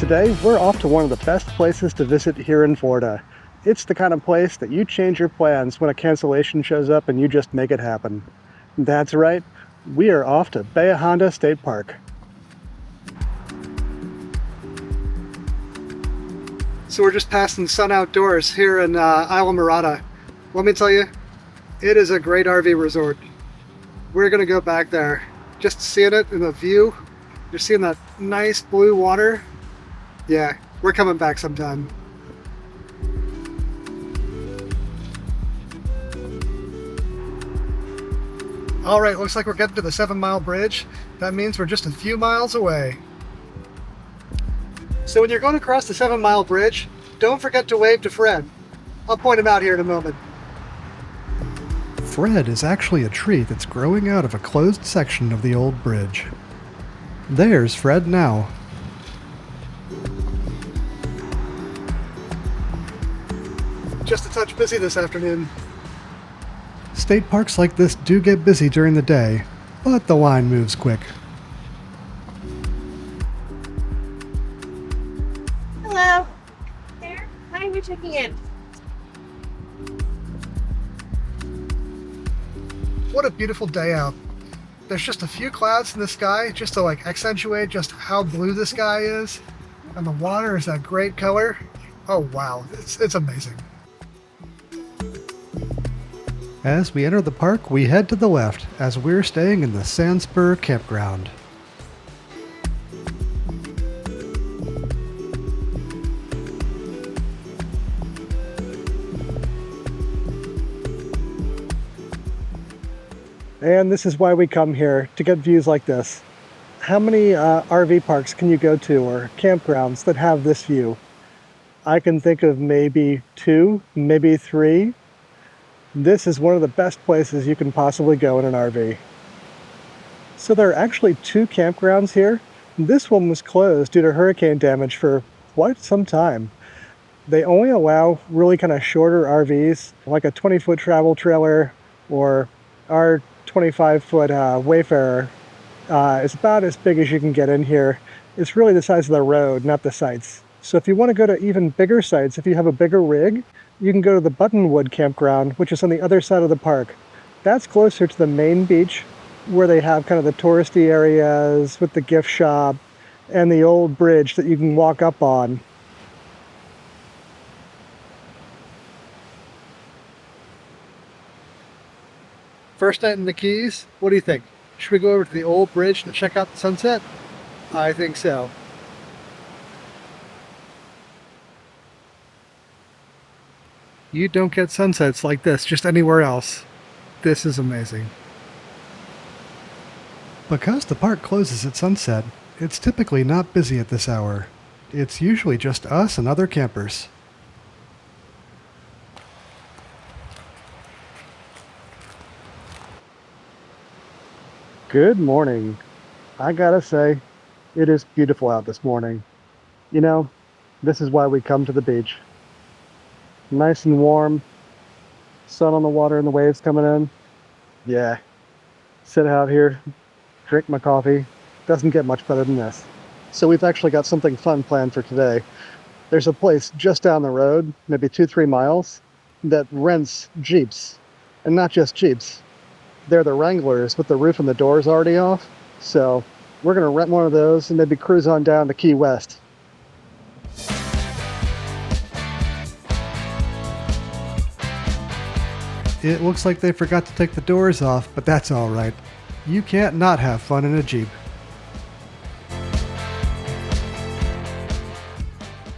Today, we're off to one of the best places to visit here in Florida. It's the kind of place that you change your plans when a cancellation shows up and you just make it happen. That's right, we are off to Bahia Honda State Park. So we're just passing Sun Outdoors here in Isla Mirada. Let me tell you, it is a great RV resort. We're gonna go back there. Just seeing it in the view, you're seeing that nice blue water. Yeah, we're coming back sometime. All right, looks like we're getting to the 7 Mile Bridge. That means we're just a few miles away. So when you're going across the 7 Mile Bridge, don't forget to wave to Fred. I'll point him out here in a moment. Fred is actually a tree that's growing out of a closed section of the old bridge. There's Fred now. Just a touch busy this afternoon. State parks like this do get busy during the day, but the line moves quick. Hello. There. Hi, we're checking in. What a beautiful day out. There's just a few clouds in the sky just to accentuate just how blue the sky is. And the water is that great color. Oh wow, it's amazing. As we enter the park, we head to the left as we're staying in the Sandspur campground. And this is why we come here, to get views like this. How many RV parks can you go to, or campgrounds that have this view? I can think of maybe 2, maybe 3. This is one of the best places you can possibly go in an RV. So there are actually 2 campgrounds here. This one was closed due to hurricane damage for quite some time. They only allow really kind of shorter RVs, like a 20-foot travel trailer, or our 25-foot Wayfarer. It's about as big as you can get in here. It's really the size of the road, not the sites. So if you want to go to even bigger sites, if you have a bigger rig, you can go to the Buttonwood campground, which is on the other side of the park. That's closer to the main beach, where they have kind of the touristy areas with the gift shop and the old bridge that you can walk up on. First night in the Keys, what do you think? Should we go over to the old bridge to check out the sunset? I think so. You don't get sunsets like this just anywhere else. This is amazing. Because the park closes at sunset, it's typically not busy at this hour. It's usually just us and other campers. Good morning. I gotta say, it is beautiful out this morning. You know, this is why we come to the beach. Nice and warm, sun on the water and the waves coming in. Yeah, sit out here, drink my coffee. Doesn't get much better than this. So we've actually got something fun planned for today. There's a place just down the road, maybe 2-3 miles, that rents Jeeps. And not just Jeeps. They're the Wranglers with the roof and the doors already off. So we're gonna rent one of those and maybe cruise on down to Key West. It looks like they forgot to take the doors off, but that's alright. You can't not have fun in a Jeep.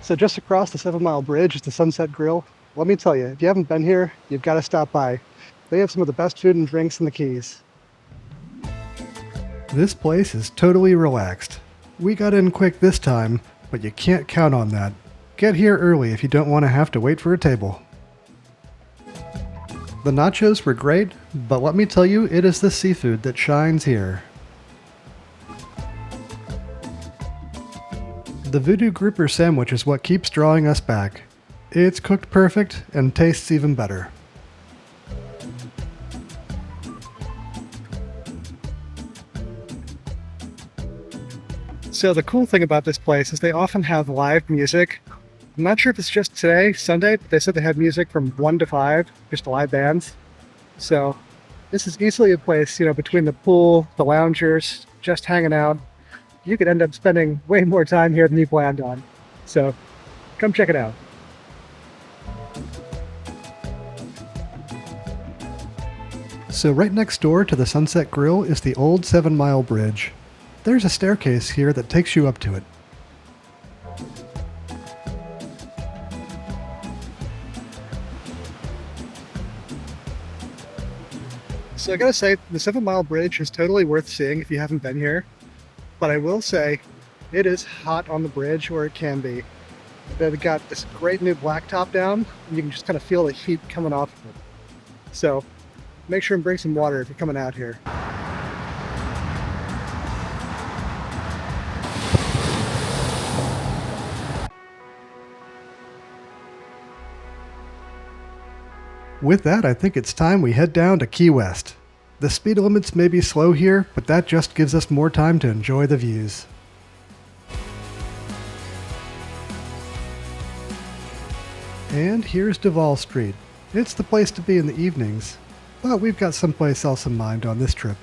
So just across the 7 Mile Bridge is the Sunset Grill. Let me tell you, if you haven't been here, you've got to stop by. They have some of the best food and drinks in the Keys. This place is totally relaxed. We got in quick this time, but you can't count on that. Get here early if you don't want to have to wait for a table. The nachos were great, but let me tell you, it is the seafood that shines here. The Voodoo Grouper sandwich is what keeps drawing us back. It's cooked perfect and tastes even better. So the cool thing about this place is they often have live music. I'm not sure if it's just today, Sunday, but they said they had music from 1 to 5, just live bands. So this is easily a place, between the pool, the loungers, just hanging out. You could end up spending way more time here than you planned on. So come check it out. So right next door to the Sunset Grill is the old 7 Mile Bridge. There's a staircase here that takes you up to it. So I gotta say, the 7 Mile Bridge is totally worth seeing if you haven't been here. But I will say, it is hot on the bridge, or it can be. They've got this great new blacktop down, and you can just kind of feel the heat coming off of it. So make sure and bring some water if you're coming out here. With that, I think it's time we head down to Key West. The speed limits may be slow here, but that just gives us more time to enjoy the views. And here's Duval Street. It's the place to be in the evenings, but we've got someplace else in mind on this trip.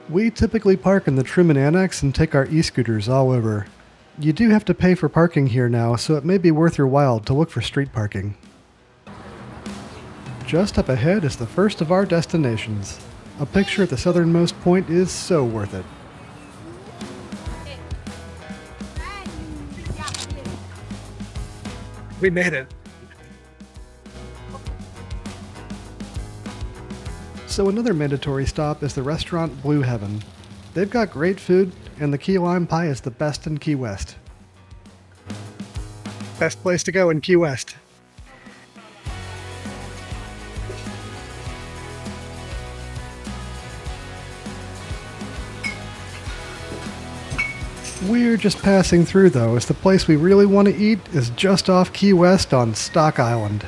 We typically park in the Truman Annex and take our e-scooters all over. You do have to pay for parking here now, so it may be worth your while to look for street parking. Just up ahead is the first of our destinations. A picture at the southernmost point is so worth it. We made it. So another mandatory stop is the restaurant Blue Heaven. They've got great food, and the key lime pie is the best in Key West. Best place to go in Key West. We're just passing through though, as the place we really want to eat is just off Key West on Stock Island.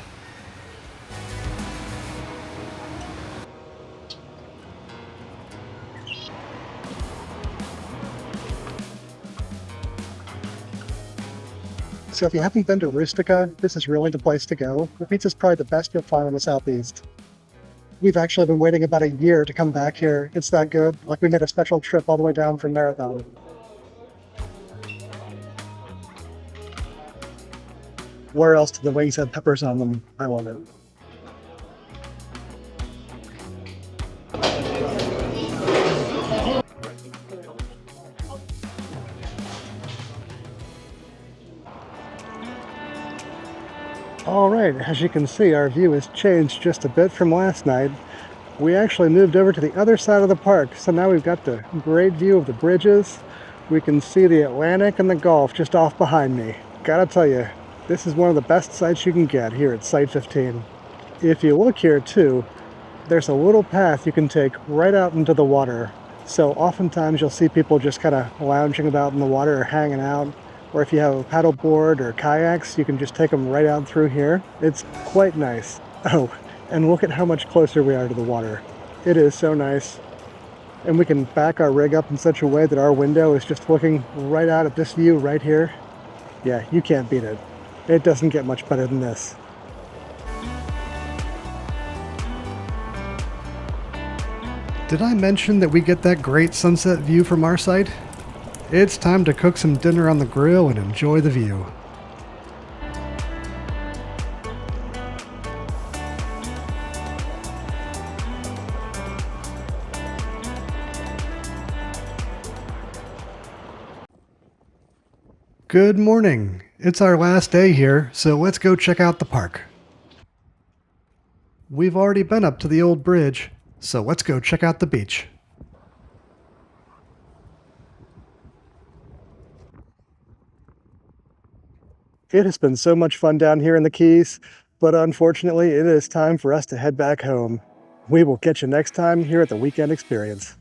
So if you haven't been to Rustica, this is really the place to go. The pizza's probably the best you'll find in the Southeast. We've actually been waiting about a year to come back here. It's that good. Like, we made a special trip all the way down from Marathon. Where else do the wings have peppers on them? I love it. Alright, as you can see, our view has changed just a bit from last night. We actually moved over to the other side of the park, so now we've got the great view of the bridges. We can see the Atlantic and the Gulf just off behind me. Gotta tell you, this is one of the best sights you can get here at Site 15. If you look here too, there's a little path you can take right out into the water. So oftentimes you'll see people just kind of lounging about in the water or hanging out. Or if you have a paddleboard or kayaks, you can just take them right out through here. It's quite nice. Oh, and look at how much closer we are to the water. It is so nice. And we can back our rig up in such a way that our window is just looking right out at this view right here. Yeah, you can't beat it. It doesn't get much better than this. Did I mention that we get that great sunset view from our site? It's time to cook some dinner on the grill and enjoy the view. Good morning. It's our last day here, so let's go check out the park. We've already been up to the old bridge, so let's go check out the beach. It has been so much fun down here in the Keys, but unfortunately it is time for us to head back home. We will catch you next time here at the Weekend Experience.